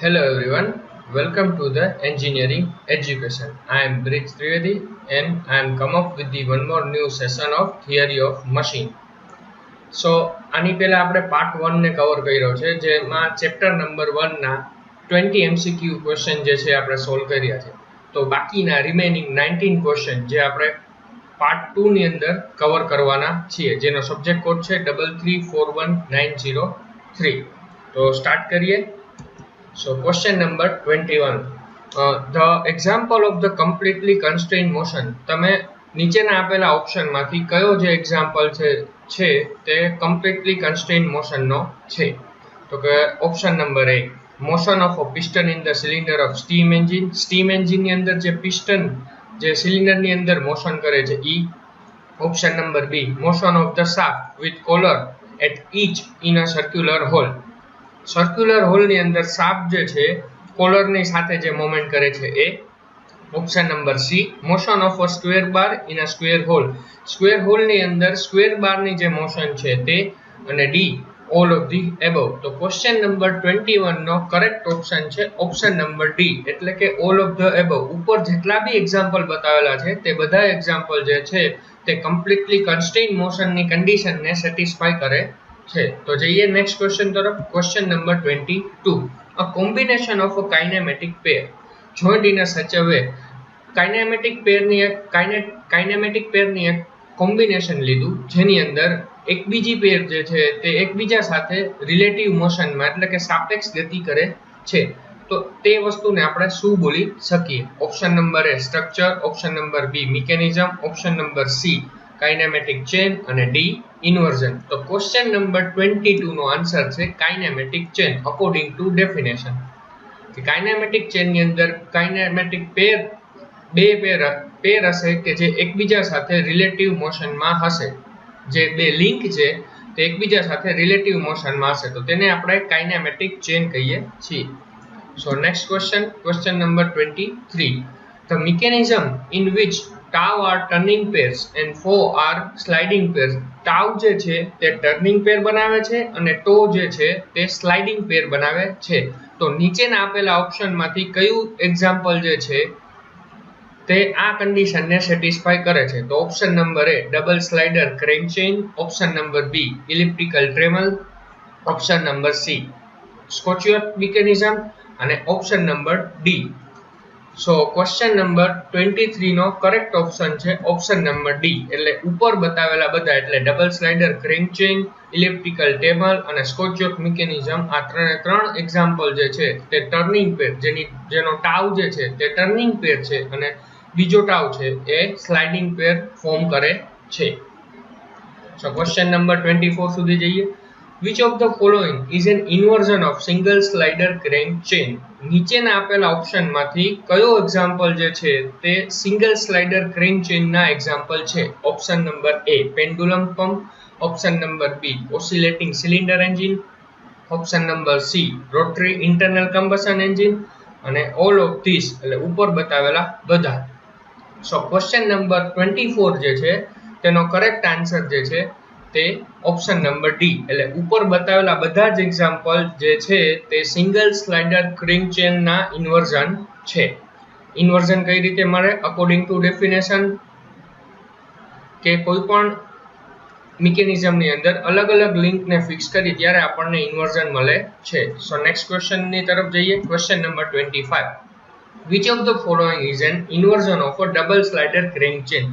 Hello everyone, welcome to the engineering education. I am Brij Trivedi and I am come up with the one more new session of theory of machine. So આની પહેલા આપણે part 1 ને cover કર્યો છે જેમાં chapter number 1 ના 20 MCQ question જે છે આપણે સોલ્વ કર્યા છે. તો બાકીના રિમેનિંગ 19 ક્વેશ્ચન જે આપણે પાર્ટ 2 ની અંદર કવર કરવાના છીએ જેનો સબ્જેક્ટ કોડ છે 3341903. તો સ્ટાર્ટ કરીએ. So question number 21. The example of the completely constrained motion. તમે નીચેના આપેલા ઓપ્શનમાંથી કયો જે એક્ઝામ્પલ છે તે completely constrained motion નો છે? તો કે option number A, motion of a piston in the cylinder of steam engine. steam engine ની અંદર જે piston જે સિલિન્ડર ની અંદર મોશન કરે છે ઈ. Option number B, motion of the shaft with collar at each in a circular hole. Circular hole ની અંદર શાફ્ટ જે છે કોલર ની સાથે જે મોમેન્ટ કરે છે એ. Option number C, motion of a square bar in a square hole. Square hole ની અંદર સ્ક્વેર બાર ની જે મોશન છે તે. અને D, all of the above. તો ક્વેશ્ચન નંબર 21 નો કરેક્ટ ઓપ્શન છે ઓપ્શન નંબર ડી, એટલે કે ઓલ ઓફ ધ એબવ. ઉપર જેટલા બી એક્ઝામ્પલ બતાવેલા છે તે બધા એક્ઝામ્પલ જે છે તે કમ્પ્લીટલી કન્સ્ટ્રેઇન્ડ મોશન ની કન્ડિશન ને સેટિસ્ફાય કરે છે. તો જઈએ નેક્સ્ટ ક્વેશ્ચન તરફ. Question number 22. A combination of a kinematic pair joined in a such a way. Kinematic પેરની એક કોમ્બિનેશન લીધું જેની અંદર એક બીજી પેર જે છે તે એકબીજા સાથે રિલેટિવ મોશનમાં એટલે કે સાપેક્ષ ગતિ કરે છે. તો તે વસ્તુને આપણે શું બોલી શકીએ? Option number A structure, option number B mechanism, option number C kinematic chain અને ડી inversion. તો ક્વેશ્ચન નંબર 22 નો આન્સર છે kinematic chain according to definition. કે કાઇનેમેટિક ચેન ની અંદર કાઇનેમેટિક પેર બે પેર હશે કે જે એકબીજા સાથે રિલેટિવ મોશનમાં હશે. જે બે લિંક છે તે એકબીજા સાથે રિલેટિવ મોશનમાં હશે તો તેને આપણે કાઇનેમેટિક ચેન કહીએ છીએ. સો next question number 23. The mechanism in which tau are turning pairs and four are sliding pairs. tau જે છે તે ટર્નિંગ પેર બનાવે છે અને ટો જે છે તે સ્લાઇડિંગ પેર બનાવે છે. તો નીચેના આપેલા ઓપ્શનમાંથી કયું એક્ઝામ્પલ જે છે તે આ કન્ડિશનને સેટિસ્ફાય કરે છે? તો option number A double slider crank chain, option number B elliptical trammel, option number C scotch yoke mechanism અને option number D. So question number 23 નો કરેક્ટ ઓપ્શન છે ઓપ્શન નંબર ડી, એટલે ઉપર બતાવેલા બધા એટલે double slider crank chain, electrical table અને scotch yoke mechanism. આ ત્રણ એક્ઝામ્પલ જે છે તે ટર્નિંગ પેર જેનો ટાવ જે છે તે ટર્નિંગ પેર છે અને બીજો ટાવ છે એ સ્લાઇડિંગ પેર ફોર્મ કરે છે. સો ક્વેશ્ચન નંબર 24 સુધી જઈએ. Which of the following is an inversion of single slider crank chain? નીચેના આપેલા ઓપ્શનમાંથી કયો એક્ઝામ્પલ જે છે તે સિંગલ સ્લાઇડર ક્રેન્ક ચેઇન ના એક્ઝામ્પલ છે? Option number A pendulum pump, option number B oscillating cylinder engine, option number C rotary internal combustion engine અને all of these એટલે ઉપર બતાવેલા બધા. સો ક્વેશ્ચન નંબર 24 જે છે તેનો કરેક્ટ આન્સર જે છે તે ઓપ્શન નંબર ડી, એટલે ઉપર બતાવેલા બધા જ એક્ઝામ્પલ જે છે તે સિંગલ સ્લાઇડર ક્રેન્ક ચેન ના ઇન્વર્ઝન છે. ઇન્વર્ઝન કઈ રીતે મળે? અકોર્ડિંગ ટુ ડેફિનેશન, કે કોઈ પણ મિકેનિઝમ ની અંદર અલગ અલગ લિંક ને ફિક્સ કરી ત્યારે આપણને ઇન્વર્ઝન મળે છે. સો નેક્સ્ટ ક્વેશ્ચન ની તરફ જઈએ. Question number 25. Which of the following is an inversion of a double slider crank chain?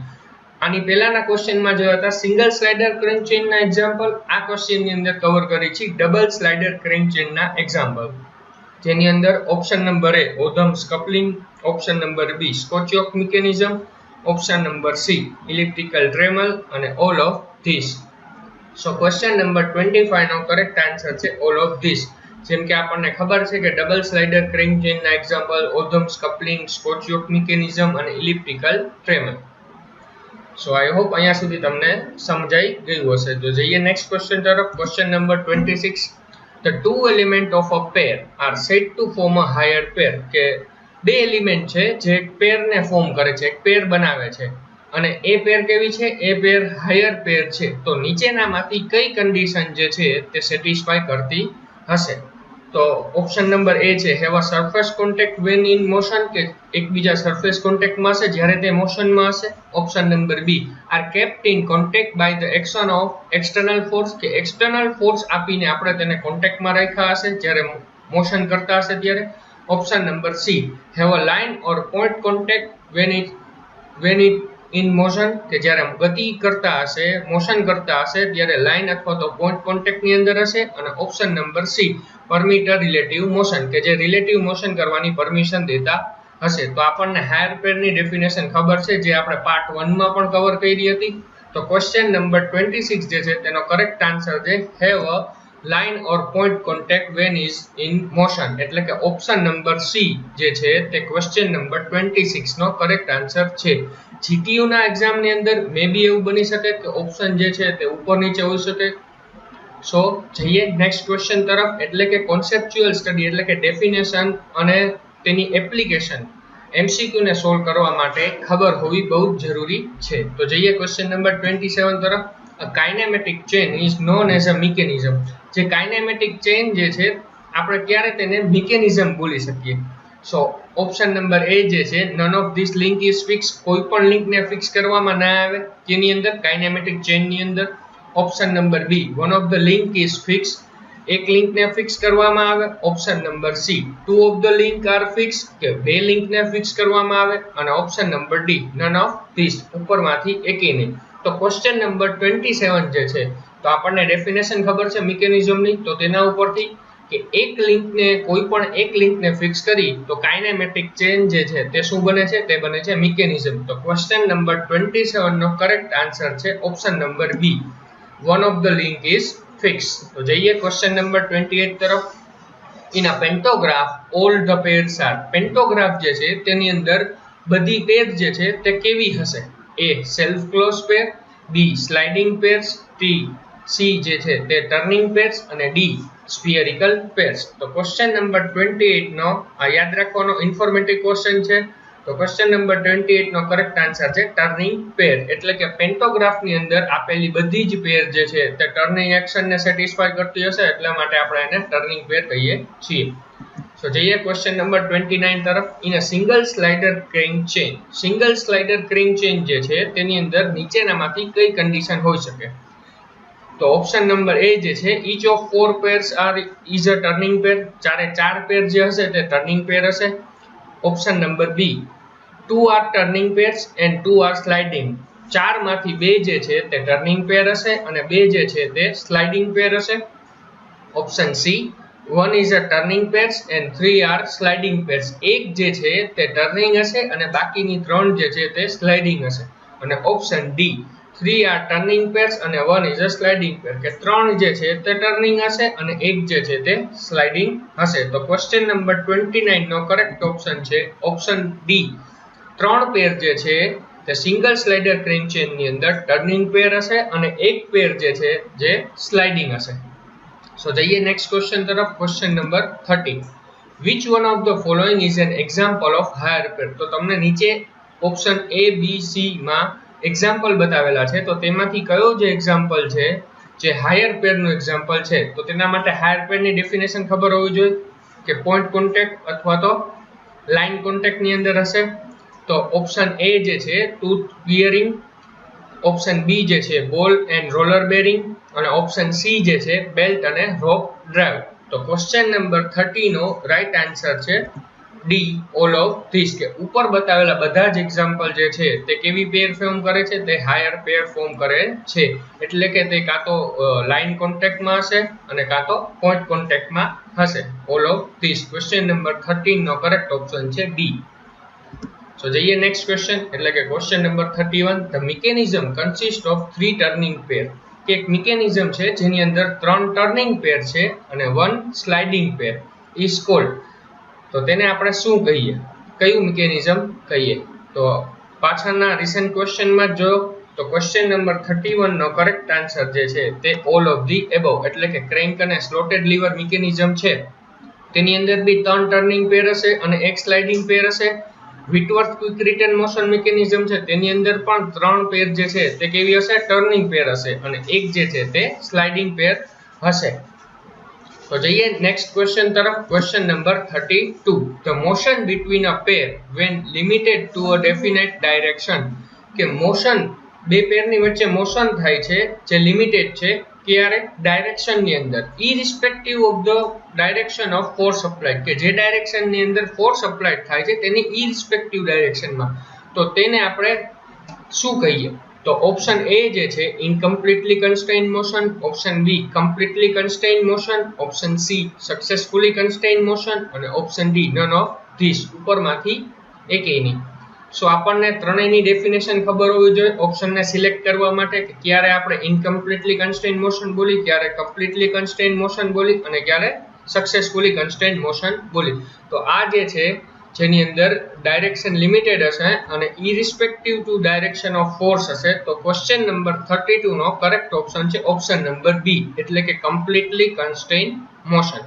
આની પહેલાના ક્વેશ્ચનમાં જે હતા સિંગલ સ્લાઇડર ક્રેન્ક ચેઇન ના એક્ઝામ્પલ, આ ક્વેશ્ચન ની અંદર કવર કરી છે ડબલ સ્લાઇડર ક્રેન્ક ચેઇન ના એક્ઝામ્પલ, જેની અંદર option number A Oldham's coupling, option number B scotch yoke mechanism, option number C electrical trammel અને all of these. So question number 25 નો કરેક્ટ આન્સર છે ઓલ ઓફ ધીસ. જેમ કે આપણને ખબર છે કે ડબલ સ્લાઇડર ક્રેન્ક ચેઇન ના એક્ઝામ્પલ ઓધમ્સ કપલિંગ, સ્કોચિયોક મિકેનિઝમ અને ઇલેક્ટ્રિકલ ટ્રેમલ. સો આઈ હોપ અહીંયા સુધી તમને સમજાઈ ગયું હશે. તો જઈએ નેક્સ્ટ ક્વેશ્ચન તરફ. Question number 26. The two element of a pair are said to form a higher pair. કે બે એલિમેન્ટ છે જે એક પેર ને ફોર્મ કરે છે, એક પેર બનાવે છે અને એ પેર કેવી છે? એ પેર હાયર પેર છે. તો નીચેનામાંથી કઈ કન્ડિશન જે છે તે સેટિસ્ફાય કરતી હશે? તો ઓપ્શન નંબર એ છે have a surface contact when in motion, કે એકબીજા સરફેસ કોન્ટેક્ટમાં હશે જ્યારે તે મોશનમાં હશે. Option number B are kept in contact by the action of external force, કે એક્સટર્નલ ફોર્સ આપીને આપણે તેને કોન્ટેક્ટમાં રાખ્યા હશે જ્યારે મોશન કરતા હશે ત્યારે. Option number C have a line or point contact when it in motion, કે જ્યારે ગતિ કરતા હશે મોશન કરતા હશે ત્યારે લાઇન અથવા તો પોઈન્ટ કોન્ટેક્ટની અંદર હશે. અને option number C permit relative motion, કે જે રિલેટિવ મોશન કરવાની પરમિશન દેતા હશે. તો આપણને હાયર પેરની ડેફિનેશન ખબર છે જે આપણે પાર્ટ 1 માં પણ કવર કરી હતી. તો ક્વેશ્ચન નંબર 26 જે છે તેનો કરેક્ટ આન્સર છે have a line or point contact when is in motion, એટલે કે ઓપ્શન નંબર સી જે છે તે ક્વેશ્ચન નંબર 26 નો કરેક્ટ આન્સર છે. જીટીયુ ના એક્ઝામ ની અંદર મે બી એવું બની શકે કે ઓપ્શન જે છે તે ઉપર નીચે હોઈ શકે. સો જઈએ નેક્સ્ટ ક્વેશ્ચન તરફ, એટલે કે કોન્સેપ્ચ્યુઅલ સ્ટડી, એટલે કે ડેફિનેશન અને તેની એપ્લિકેશન એમસીક્યુ ને સોલ્વ કરવા માટે ખબર હોવી બહુ જરૂરી છે. તો જઈએ ક્વેશ્ચન નંબર 27 તરફ. A kinematic chain is known as a mechanism. જે કાઇનેમેટિક ચેન જે છે આપણે ક્યારે તેને મિકેનિઝમ બોલી શકીએ. સો ઓપ્શન નંબર એ જે છે none of this link is fix, કોઈ પણ લિંકને ફિક્સ કરવામાં ના આવે તેની અંદર કાઇનેમેટિક ચેનની અંદર. Option number B one of the link is fix, એક લિંકને ફિક્સ કરવામાં આવે. Option number C two of the link are fix, કે બે લિંકને ફિક્સ કરવામાં આવે. અને option number D none of these, ઉપરમાંથી એકેય નહીં. તો ક્વેશ્ચન નંબર 27 જે છે તો આપણને ડેફિનેશન ખબર છે મિકેનિઝમની, તો તેના ઉપરથી કે એક લિંકને કોઈ પણ એક લિંકને ફિક્સ કરી તો કાઇનેમેટિક ચેન જે છે તે શું બને છે, તે બને છે મિકેનિઝમ. તો ક્વેશ્ચન નંબર 27 નો કરેક્ટ આન્સર છે option number B one of the link is fix. તો જઈએ ક્વેશ્ચન નંબર 28 તરફ. In a pantograph all the pairs are, pantograph જે છે તેની અંદર બધી પેર જે છે તે કેવી હશે? એ સેલ્ફ ક્લોઝ પેર, બી સ્લાઇડિંગ પેર્સ, સી જે છે તે ટર્નિંગ પેર્સ અને ડી સ્ફિયરિકલ પેર્સ. તો ક્વેશ્ચન નંબર 28 નો યાદ રાખવાનો ઇન્ફોર્મેટિવ ક્વેશ્ચન છે. તો ક્વેશ્ચન નંબર 28 નો કરેક્ટ આન્સર છે ટર્નિંગ પેર, એટલે કે પેન્ટોગ્રાફ ની અંદર આપેલી બધી જ પેર જે છે તે ટર્નિંગ એક્શન ને સેટિસ્ફાય કરતી હશે, એટલા માટે આપણે એને ટર્નિંગ પેર કહીએ છીએ. સો જઈએ ક્વેશ્ચન નંબર 29 તરફ. In a single slider crank chain, single slider crank chain જે છે તેની અંદર નીચેનામાંથી કઈ કન્ડિશન હોઈ શકે? તો ઓપ્શન નંબર એ જે છે each of 4 pairs are is a turning pair, ચારે ચાર પેર જે હશે તે ટર્નિંગ પેર હશે. Option number B 2 are turning pairs and 2 are sliding, ચાર માંથી બે જે છે તે ટર્નિંગ પેર હશે અને બે જે છે તે સ્લાઇડિંગ પેર હશે. Option C 1 is a turning pairs and 3 are sliding pairs, એક જે છે તે ટર્નિંગ હશે અને બાકીની ત્રણ જે છે તે સ્લાઇડિંગ હશે. અને option D 3 are turning pairs અને 1 is a sliding pair, કે ત્રણ જે છે તે ટર્નિંગ હશે અને એક જે છે તે સ્લાઇડિંગ હશે. તો ક્વેશ્ચન નંબર 29 નો કરેક્ટ ઓપ્શન છે ઓપ્શન ડી, ત્રણ પેર જે છે તે સિંગલ સ્લાઇડર ક્રેન્ક ચેન ની અંદર ટર્નિંગ પેર હશે અને એક પેર જે છે જે સ્લાઇડિંગ હશે. સો જઈએ નેક્સ્ટ ક્વેશ્ચન તરફ. Question number 30. Which one of the following is an example of higher pair? તો તમને નીચે ઓપ્શન એ બી સી માં એક્ઝામ્પલ બતાવેલા છે, તો તેમાંથી કયો જે એક્ઝામ્પલ છે જે હાયર પેર નું એક્ઝામ્પલ છે? તો તેના માટે હાયર પેર ની ડેફિનેશન ખબર હોવી જોઈએ કે પોઈન્ટ કોન્ટેક્ટ અથવા તો લાઇન કોન્ટેક્ટ ની અંદર હશે. તો ઓપ્શન એ જે છે ટૂથ ગિયરિંગ, ઓપ્શન બી જે છે બોલ એન્ડ રોલર બેરિંગ અને ઓપ્શન સી જે છે બેલ્ટ અને રોપ ડ્રાઈવ. તો ક્વેશ્ચન નંબર 30 નો રાઈટ આન્સર છે ડી ઓલ ઓફ ધીસ, કે ઉપર બતાવેલા બધા જ એક્ઝામ્પલ જે છે તે કેવી પેર ફોર્મ કરે છે? તે હાયર પેર ફોર્મ કરે છે, એટલે કે તે કાં તો લાઇન કોન્ટેક્ટમાં હશે અને કાં તો પોઈન્ટ કોન્ટેક્ટમાં હશે. All of these, question number 13 નો કરેક્ટ ઓપ્શન છે ડી. So જઈએ નેક્સ્ટ ક્વેશ્ચન, એટલે કે question number 31. The mechanism consist of 3 turning pair, કે એક મિકેનિઝમ છે જેની અંદર 3 ટર્નિંગ પેર છે અને 1 સ્લાઇડિંગ પેર ઇઝ કોલ્ડ. તો તેને આપણે શું કહીએ? કયું મિકેનિઝમ કહીએ? તો પાછળના રિસેન્ટ ક્વેશ્ચનમાં જો તો ક્વેશ્ચન નંબર 31 નો કરેક્ટ આન્સર જે છે તે ઓલ ઓફ ધી એબવ, એટલે કે ક્રેન્ક અને સ્લોટેડ લીવર મિકેનિઝમ છે તેની અંદર બી 3 ટર્નિંગ પેર હશે અને એક સ્લાઇડિંગ પેર હશે. વિટવર્થ ક્વિક રિટર્ન મોશન મિકેનિઝમ છે તેની અંદર પણ 3 પેર જે છે તે કેવી હશે? ટર્નિંગ પેર હશે અને એક જે છે તે સ્લાઇડિંગ પેર હશે. તો જઈએ નેક્સ્ટ ક્વેશ્ચન તરફ. Question number 32. The motion between a pair when limited to a definite direction. કે મોશન બે પેરની વચ્ચે મોશન થાય છે જે લિમિટેડ છે ક્યારે? ડાયરેક્શન ની અંદર, irrespective of the direction of force applied. કે જે ડાયરેક્શન ની અંદર ફોર્સ અપ્લાઇડ થાય છે તેની ઇરરિસ્પેક્ટિવ ડાયરેક્શનમાં, તો તેને આપણે શું કહીએ? તો ઓપ્શન એ જે છે incompletely constrained motion, option B completely constrained motion, option C successfully constrained motion અને option D none of these. ઉપરમાંથી એકેય નહીં. સો આપણને ત્રણેયની ડેફિનેશન ખબર હોવી જોઈએ ઓપ્શનને સિલેક્ટ કરવા માટે, કે ક્યારે આપણે ઇનકમ્પ્લીટલી કન્સ્ટ્રેઇન્ડ મોશન બોલી, ક્યારે કમ્પ્લીટલી કન્સ્ટ્રેઇન્ડ મોશન બોલી અને ક્યારે સક્સેસફુલી કન્સ્ટ્રેઇન્ડ મોશન બોલી. તો આ જે છે જેની અંદર ડાયરેક્શન લિમિટેડ હશે અને irrespective to direction of force હશે, તો ક્વેશ્ચન નંબર 32 નો કરેક્ટ ઓપ્શન છે ઓપ્શન નંબર બી, એટલે કે completely constrained motion.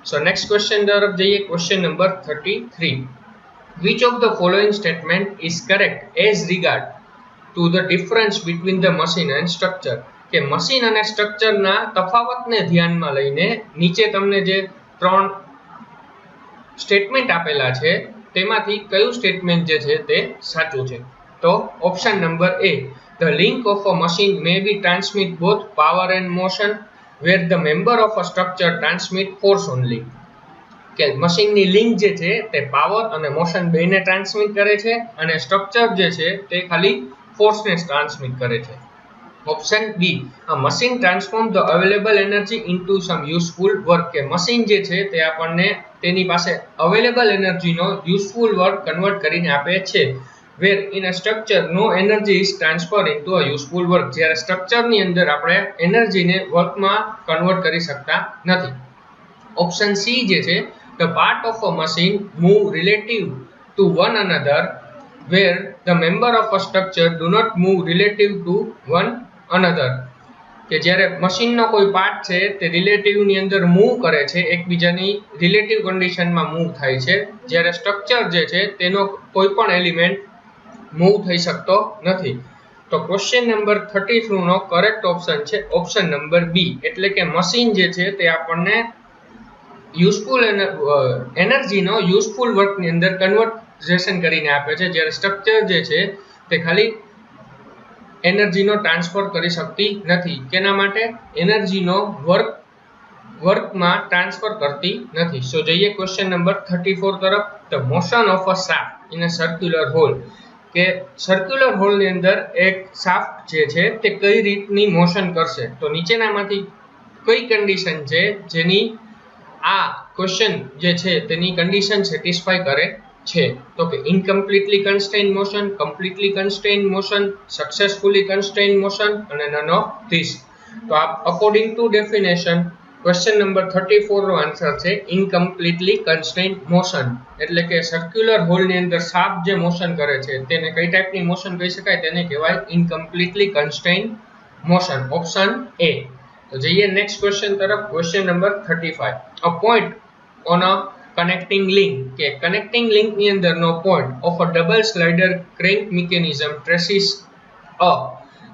So next question તરફ જઈએ. Question number 33. Which of the following statement is correct as regard to the difference between the machine and structure? કે machine અને સ્ટ્રક્ચરના તફાવતને ધ્યાનમાં લઈને નીચે તમને જે ત્રણ સ્ટેટમેન્ટ આપેલા છે તેમાંથી કયું સ્ટેટમેન્ટ જે છે તે સાચું છે? તો option number A, the link of a machine may be transmit both power and motion where the member of a structure transmit force only. કે મશીનની લિંક જે છે તે પાવર અને મોશન બેને ટ્રાન્સમિટ કરે છે અને સ્ટ્રક્ચર જે છે તે ખાલી ફોર્સને ટ્રાન્સમિટ કરે છે. Option B, a machine transform the available energy into some useful work. કે મશીન જે છે તે આપણને તેની પાસે અવેલેબલ એનર્જીનો યુઝફુલ વર્ક કન્વર્ટ કરીને આપે છે. where in a structure no energy is transferred into a useful work. જ્યારે સ્ટ્રક્ચરની અંદર આપણે એનર્જીને વર્કમાં કન્વર્ટ કરી શકતા નથી. ઓપ્શન સી જે છે, the part of a machine move relative to one another where the member of a structure do not move relative to one another. કે જ્યારે મશીનનો કોઈ પાર્ટ છે તે રિલેટિવની અંદર મૂવ કરે છે, એકબીજાની રિલેટિવ કન્ડિશનમાં મૂવ થાય છે, જ્યારે સ્ટ્રક્ચર જે છે તેનો કોઈ પણ એલિમેન્ટ મૂવ થઈ શકતો નથી. તો ક્વેશ્ચન નંબર 33 નો કરેક્ટ ઓપ્શન છે ઓપ્શન નંબર બી, એટલે કે મશીન જે છે તે આપણને યુઝફુલ એનર્જીનો યુઝફુલ વર્કની અંદર કન્વર્ઝેશન કરીને આપે છે, જ્યારે સ્ટ્રક્ચર જે છે તે ખાલી એનર્જીનો ટ્રાન્સફર કરી શકતી નથી. કેના માટે? એનર્જીનો વર્કમાં ટ્રાન્સફર કરતી નથી. સો જઈએ ક્વેશ્ચન નંબર 34 તરફ. The motion of a shaft in a circular hole. કે સર્ક્યુલર હોલની અંદર એક શાફ્ટ જે છે તે કઈ રીતની મોશન કરશે? તો નીચેનામાંથી કઈ કન્ડિશન છે જેની આ ક્વેશ્ચન જે છે તેની કન્ડિશન સેટિસ્ફાય કરે છે? તો કે incompletely constrained motion, completely constrained motion, successfully constrained motion અને નન ઓફ ધીસ. તો આ according to definition question number 34 નો આન્સર છે ઇનકમ્પ્લીટલી કન્સ્ટ્રેઇન્ડ મોશન. એટલે કે સર્ક્યુલર હોલની અંદર શાફ્ટ જે મોશન કરે છે તેને કઈ ટાઈપની મોશન કહી શકાય? તેને કહેવાય ઇનકમ્પ્લીટલી કન્સ્ટ્રેઇન્ડ મોશન. Option A. તો જઈએ નેક્સ્ટ ક્વેશ્ચન તરફ. Question number 35. A point on a connecting link. કે કનેક્ટિંગ લિંકની અંદરનો point of a double slider crank mechanism traces a.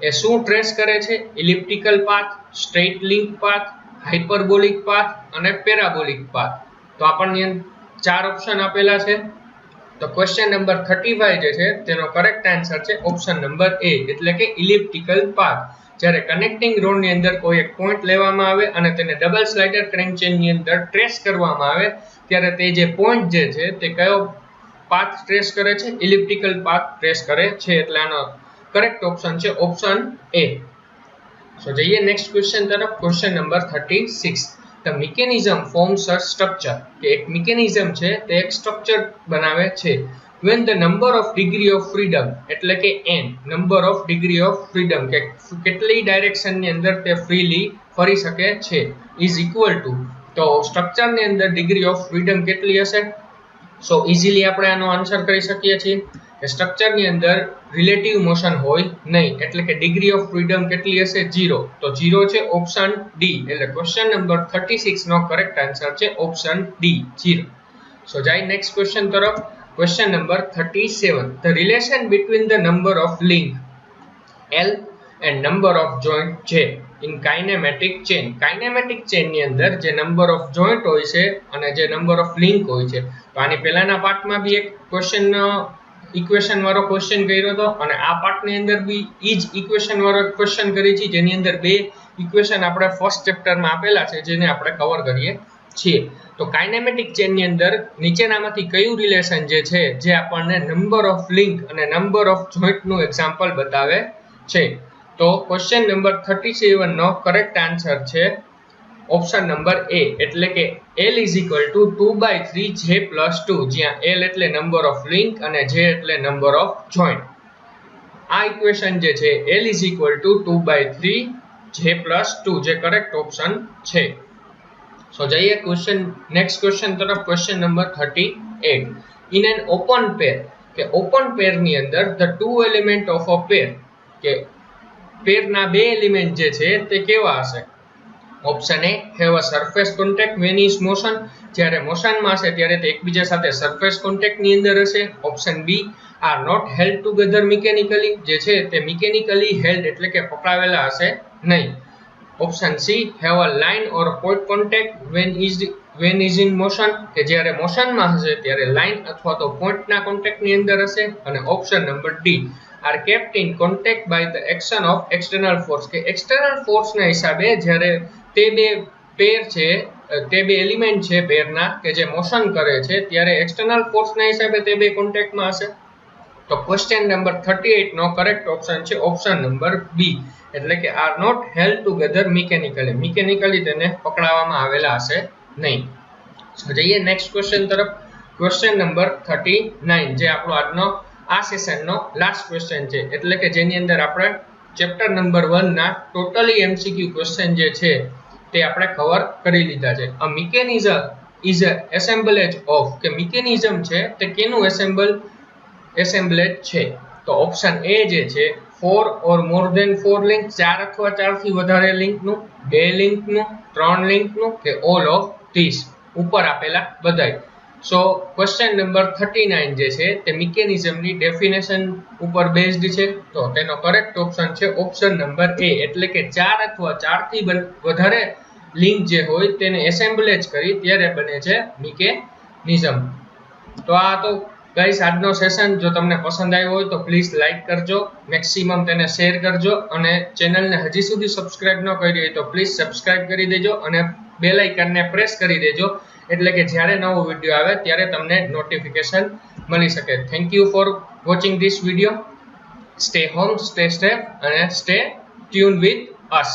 એ શું ટ્રેસ કરે છે? Elliptical path, straight link path, hyperbolic path અને પેરાબોલિક પાથ. તો આપણને ચાર ઓપ્શન આપેલા છે. તો ક્વેશ્ચન નંબર 35 જે છે તેનો કરેક્ટ આન્સર છે ઓપ્શન નંબર એ, એટલે કે ઇલિપ્ટિકલ પાથ. જ્યારે કનેક્ટિંગ રોડની અંદર કોઈ એક પોઈન્ટ લેવામાં આવે અને તેને ડબલ સ્લાઇડર ક્રેન્ક ચેનની અંદર ટ્રેસ કરવામાં આવે ત્યારે તે જે પોઈન્ટ જે છે તે કયો પાથ ટ્રેસ કરે છે? ઇલિપ્ટિકલ પાથ ટ્રેસ કરે છે. એટલે આનો કરેક્ટ ઓપ્શન છે ઓપ્શન એ. સો જઈએ નેક્સ્ટ ક્વેશ્ચન તરફ. Question number 36. The mechanism forms a structure. કે એક મિકેનિઝમ છે તે એક સ્ટ્રક્ચર બનાવે છે when the number of degree of freedom, એટલે કે n, number of degree of freedom કે કેટલી ડાયરેક્શનની અંદર તે ફ્રીલી ફરી શકે છે is equal to. તો સ્ટ્રક્ચરની અંદર ડિગ્રી ઓફ ફ્રીડમ કેટલી હશે? સો ઇઝીલી આપણે આનો આન્સર કરી શકીએ છીએ કે સ્ટ્રક્ચરની અંદર રિલેટિવ મોશન હોય નહીં, એટલે કે ડિગ્રી ઓફ ફ્રીડમ કેટલી હશે? 0. તો 0 છે ઓપ્શન ડી. એટલે ક્વેશ્ચન નંબર 36 નો કરેક્ટ આન્સર છે ઓપ્શન ડી, 0. સો જાય નેક્સ્ટ ક્વેશ્ચન તરફ. Question number 37. The relation between the number of link L and number of joint J in kinematic chain. Kinematic chain ની અંદર જે નંબર ઓફ જોઈન્ટ હોય છે અને જે નંબર ઓફ લિંક હોય છે, તો આની પહેલાના પાર્ટમાં બી એક ક્વેશ્ચન ઇક્વેશન વાળો ક્વેશ્ચન કર્યો હતો અને આ પાર્ટની અંદર બી ઈ જ ઇક્વેશન વાળો ક્વેશ્ચન કરી છે, જેની અંદર બે ઇક્વેશન આપણે ફર્સ્ટ ચેપ્ટરમાં આપેલા છે, જેને આપણે કવર કરીએ છીએ. તો કાઇનેમેટિક ચેન ની અંદર નીચેનામાંથી કયું રિલેશન જે છે જે આપણને નંબર ઓફ લિંક અને નંબર ઓફ જોઈન્ટ નું એક્ઝામ્પલ બતાવે છે? તો ક્વેશ્ચન નંબર 37 નો કરેક્ટ આન્સર છે ઓપ્શન નંબર A, એટલે કે L is equal to 2/3J+2, જ્યાં L એટલે નંબર ઓફ લિંક અને J એટલે નંબર ઓફ જોઈન્ટ. આ ઇક્વેશન જે છે L is equal to 2/3J+2 જે કરેક્ટ ઓપ્શન છે. સો જઈએ નેક્સ્ટ ક્વેશ્ચન તરફ. Question number 38. In an open pair, કે ઓપન પેર ની અંદર the two element of a pair, કે પેરના બે એલિમેન્ટ જે છે તે કેવા હશે? Option A, have a surface contact when is motion, જ્યારે મોશનમાં હશે ત્યારે તે એકબીજા સાથે સરફેસ કોન્ટેક્ટ ની અંદર હશે. Option B, are not held together mechanically, જે છે તે મિકેનિકલી હેલ્ડ એટલે કે પકડાવેલા હશે નહીં. Option C, have a line or point contact when is in motion, કે જ્યારે મોશનમાં હશે ત્યારે લાઇન અથવા તો પોઈન્ટના કોન્ટેક્ટની અંદર હશે. અને option number D, are kept in contact by the action of external force, કે એક્સટર્નલ ફોર્સના હિસાબે જ્યારે તે બે પેર છે, તે બે એલિમેન્ટ છે પેરના કે જે મોશન કરે છે, ત્યારે એક્સટર્નલ ફોર્સના હિસાબે તે બે કોન્ટેક્ટમાં હશે. તો ક્વેશ્ચન નંબર 38 નો કરેક્ટ ઓપ્શન છે ઓપ્શન નંબર B, એટલે કે are not held together mechanically, mechanically તેને પકડાવવામાં આવેલા હશે નહીં. જઈએ નેક્સ્ટ ક્વેશ્ચન તરફ. ક્વેશ્ચન નંબર 39, જે આપણો આજનો આ સેશનનો લાસ્ટ ક્વેશ્ચન છે, એટલે કે જેની અંદર આપણે ચેપ્ટર નંબર 1 ના ટોટલી MCQ ક્વેશ્ચન જે છે તે આપણે કવર કરી લીધા છે. અ મિકેનિઝમ ઇઝ અ એસેમ્બલેજ ઓફ, કે મિકેનિઝમ છે તે કેનું એસેમ્બલેજ છે? તો ઓપ્શન A જે છે 4 or more than 4 લિંક, 4 અથવા 4 થી વધારે લિંકનું, 2 લિંકનું, 3 લિંકનું, કે ઓલ ઓફ ધીસ, ઉપર આપેલા બધાય. સો ક્વેશ્ચન નંબર 39 જે છે તે મિકેનિઝમની ડેફિનેશન ઉપર બેઝડ છે, તો તેનો કરેક્ટ ઓપ્શન છે ઓપ્શન નંબર A, એટલે કે 4 અથવા 4 થી વધારે લિંક જે હોય તેને એસેમ્બલેજ કરી ત્યારે બને છે મિકેનિઝમ. તો આ તો ગાઈસ આજનો સેશન. જો તમને પસંદ આવ્યો હોય તો પ્લીઝ લાઈક કરજો, મેક્સિમમ તેને શેર કરજો, અને ચેનલને હજી સુધી સબસ્ક્રાઇબ ન કરી હોય તો પ્લીઝ સબસ્ક્રાઇબ કરી દેજો અને બેલ આઇકનને પ્રેસ કરી દેજો, એટલે કે જ્યારે નવો વિડીયો આવે ત્યારે તમને નોટિફિકેશન મળી શકે. Thank you for watching this video. Stay home, stay safe અને સ્ટે ટ્યુન વિથ અસ.